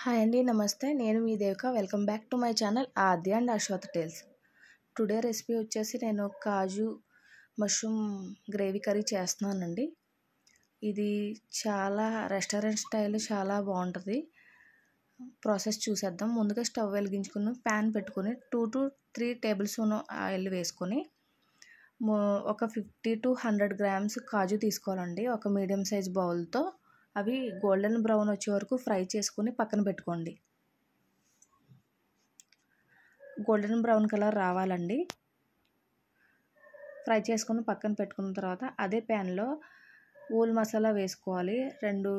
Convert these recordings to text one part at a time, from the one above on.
Hi అండి, నమస్తే. నేను మీ Devika. Welcome back to my channel Aadya and Ashwath tales. Today recipe వచ్చేసి నేను కాజు మష్రూమ్ గ్రేవీ కర్రీ చేస్తున్నానండి. ఇది చాలా రెస్టారెంట్ స్టైల్ చాలా బాగుంటుంది. ప్రాసెస్ చూసేద్దాం. ముందుగా స్టవ్ వెలిగించుకుని ప్యాన్ పెట్టుకుని 2 to 3 టేబుల్ స్పూన్ ఆయిల్ వేసుకొని ఒక 50 to 100 గ్రామ్స్ కాజు తీసుకోవాలండి. ఒక మీడియం సైజ్ బౌల్తో అవి గోల్డెన్ బ్రౌన్ వచ్చే వరకు ఫ్రై చేసుకుని పక్కన పెట్టుకోండి. గోల్డెన్ బ్రౌన్ కలర్ రావాలండి. ఫ్రై చేసుకుని పక్కన పెట్టుకున్న తర్వాత అదే ప్యాన్లో ఊల్ మసాలా వేసుకోవాలి. 2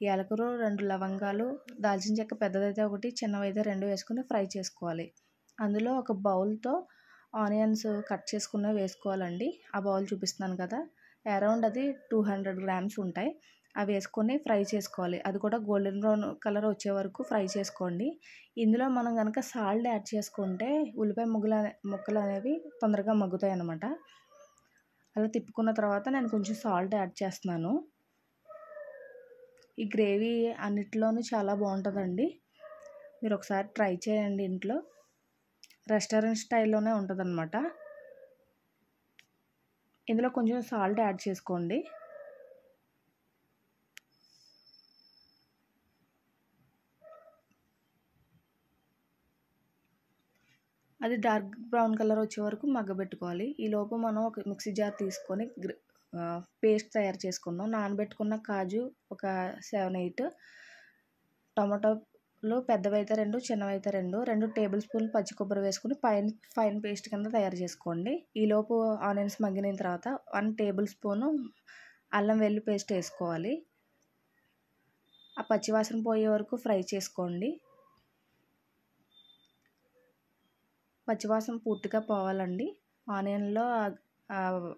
యాలకులు, 2 లవంగాలు, దాల్చిన చెక్క పెద్దదైతే ఒకటి, చిన్నవైతే 2 వేసుకుని ఫ్రై చేసుకోవాలి. అందులో ఒక బౌల్తో ఆనియన్స్ కట్ చేసుకున్న వేసుకోవాలండి. ఆ బౌల్ చూపిస్తున్నాను కదా, అరౌండ్ అది 200 గ్రామ్స్ ఉంటాయి. అవి వేసుకొని ఫ్రై చేసుకోవాలి. అది కూడా గోల్డెన్ బ్రౌన్ కలర్ వచ్చే వరకు ఫ్రై చేసుకోండి. ఇందులో మనం కనుక సాల్ట్ యాడ్ చేసుకుంటే ఉల్లిపాయ ముక్కలు అనేవి తొందరగా మగ్గుతాయి అన్నమాట. అలా తిప్పుకున్న తర్వాత నేను కొంచెం సాల్ట్ యాడ్ చేస్తున్నాను. ఈ గ్రేవీ అన్నిట్లోనూ చాలా బాగుంటుందండి. మీరు ఒకసారి ట్రై చేయండి ఇంట్లో. రెస్టారెంట్ స్టైల్లోనే ఉంటుంది అన్నమాట. ఇందులో కొంచెం సాల్ట్ యాడ్ చేసుకోండి. అది డార్క్ బ్రౌన్ కలర్ వచ్చే వరకు మగ్గబెట్టుకోవాలి. ఈలోపు మనం ఒక మిక్సీ జార్ తీసుకొని పేస్ట్ తయారు చేసుకుందాం. నానబెట్టుకున్న కాజు ఒక 7-8, టమాటోలు పెద్దవైతే 2, చిన్నవైతే 2 టేబుల్ స్పూన్లు పచ్చి కొబ్బరి వేసుకుని ఫైన్ పేస్ట్ కింద తయారు చేసుకోండి. ఈలోపు ఆనియన్స్ మగ్గిన తర్వాత 1 టేబుల్ స్పూను అల్లం వెల్లుల్లి పేస్ట్ వేసుకోవాలి. ఆ పచ్చివాసన పోయే వరకు ఫ్రై చేసుకోండి. పచ్చివాసన పూర్తిగా పోవాలండి. ఆనియన్లో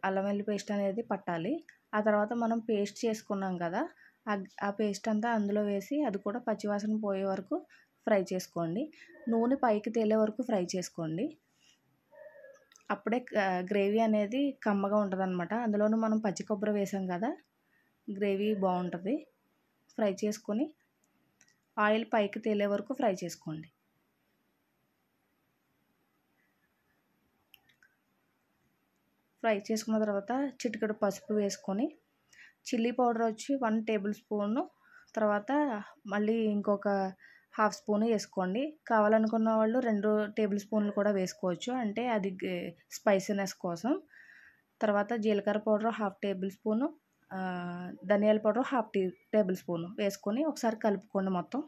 అల్లం వెల్లుల్లి పేస్ట్ అనేది పట్టాలి. ఆ తర్వాత మనం పేస్ట్ చేసుకున్నాం కదా, ఆ పేస్ట్ అంతా అందులో వేసి అది కూడా పచ్చివాసన పోయే వరకు ఫ్రై చేసుకోండి. నూనె పైకి తేలే వరకు ఫ్రై చేసుకోండి. అప్పుడే గ్రేవీ అనేది కమ్మగా ఉంటుంది అన్నమాట. అందులోనూ మనం పచ్చి కొబ్బరి వేసాం కదా, గ్రేవీ బాగుంటుంది. ఫ్రై చేసుకొని ఆయిల్ పైకి తేలే వరకు ఫ్రై చేసుకోండి. ఫ్రై చేసుకున్న తర్వాత చిటికెడు పసుపు వేసుకొని చిల్లీ పౌడర్ వచ్చి 1 టేబుల్ స్పూను, తర్వాత మళ్ళీ ఇంకొక 1/2 స్పూన్ వేసుకోండి. కావాలనుకున్న వాళ్ళు 2 టేబుల్ స్పూన్లు కూడా వేసుకోవచ్చు, అంటే అది స్పైసీనెస్ కోసం. తర్వాత జీలకర్ర పౌడర్ 1/2 టేబుల్ స్పూను, ధనియాల పౌడర్ 1/2 టేబుల్ స్పూను వేసుకొని ఒకసారి కలుపుకోండి. మొత్తం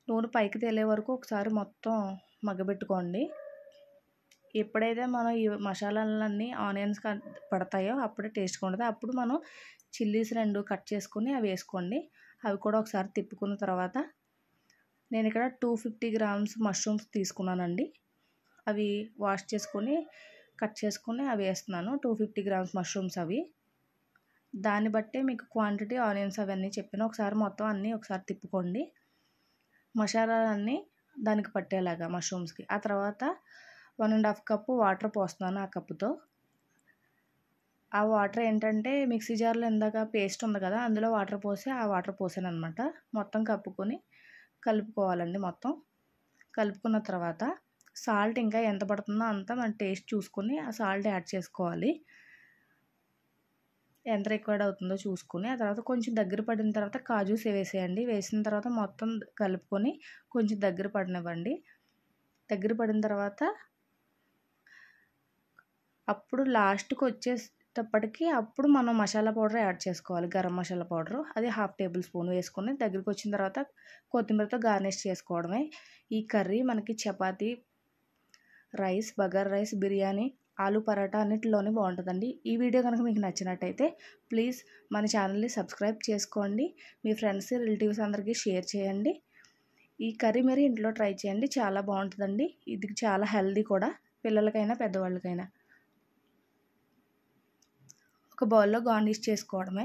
నూనె పైకి తేలే వరకు ఒకసారి మొత్తం మగ్గబెట్టుకోండి. ఎప్పుడైతే మనం ఈ మసాలాలన్నీ ఆనియన్స్ పడతాయో అప్పుడే టేస్ట్గా ఉంటుంది. అప్పుడు మనం చిల్లీస్ 2 కట్ చేసుకొని అవి వేసుకోండి. అవి కూడా ఒకసారి తిప్పుకున్న తర్వాత నేను ఇక్కడ 250 గ్రామ్స్ మష్రూమ్స్ తీసుకున్నానండి. అవి వాష్ చేసుకొని కట్ చేసుకొని అవి వేస్తున్నాను. 250 గ్రామ్స్ మష్రూమ్స్. అవి దాన్ని బట్టే మీకు క్వాంటిటీ ఆనియన్స్ అవన్నీ చెప్పాను. ఒకసారి మొత్తం అన్నీ ఒకసారి తిప్పుకోండి, మసాలాలన్నీ దానికి పట్టేలాగా మష్రూమ్స్కి. ఆ తర్వాత 1.5 కప్పు వాటర్ పోస్తున్నాను. ఆ కప్పుతో ఆ వాటర్ ఏంటంటే మిక్సీ జార్లో ఇందాక పేస్ట్ ఉంది కదా, అందులో వాటర్ పోసి ఆ వాటర్ పోసాను అనమాట. మొత్తం కప్పుకొని కలుపుకోవాలండి. మొత్తం కలుపుకున్న తర్వాత సాల్ట్ ఇంకా ఎంత పడుతుందో అంత మన టేస్ట్ చూసుకొని ఆ సాల్ట్ యాడ్ చేసుకోవాలి. ఎంత రిక్వైర్డ్ అవుతుందో చూసుకొని ఆ తర్వాత కొంచెం దగ్గర పడిన తర్వాత కాజూస్ వేసేయండి. వేసిన తర్వాత మొత్తం కలుపుకొని కొంచెం దగ్గర పడనివ్వండి. దగ్గర పడిన తర్వాత అప్పుడు లాస్ట్కి వచ్చేటప్పటికి అప్పుడు మనం మసాలా పౌడర్ యాడ్ చేసుకోవాలి. గరం మసాలా పౌడరు అది 1/2 టేబుల్ స్పూన్ వేసుకొని దగ్గరికి వచ్చిన తర్వాత కొత్తిమీరతో గార్నిష్ చేసుకోవడమే. ఈ కర్రీ మనకి చపాతీ, రైస్, బగారా రైస్, బిర్యానీ, ఆలు పరాటా అన్నిటిలోనే బాగుంటుందండి. ఈ వీడియో కనుక మీకు నచ్చినట్టయితే ప్లీజ్ మన ఛానల్ని సబ్స్క్రైబ్ చేసుకోండి. మీ ఫ్రెండ్స్, రిలేటివ్స్ అందరికీ షేర్ చేయండి. ఈ కర్రీ మీరు ఇంట్లో ట్రై చేయండి, చాలా బాగుంటుందండి. ఇది చాలా హెల్దీ కూడా, పిల్లలకైనా పెద్దవాళ్ళకైనా. ఒక బౌల్లో గార్నిష్ చేసుకోవడమే.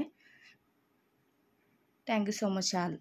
Thank you so much all.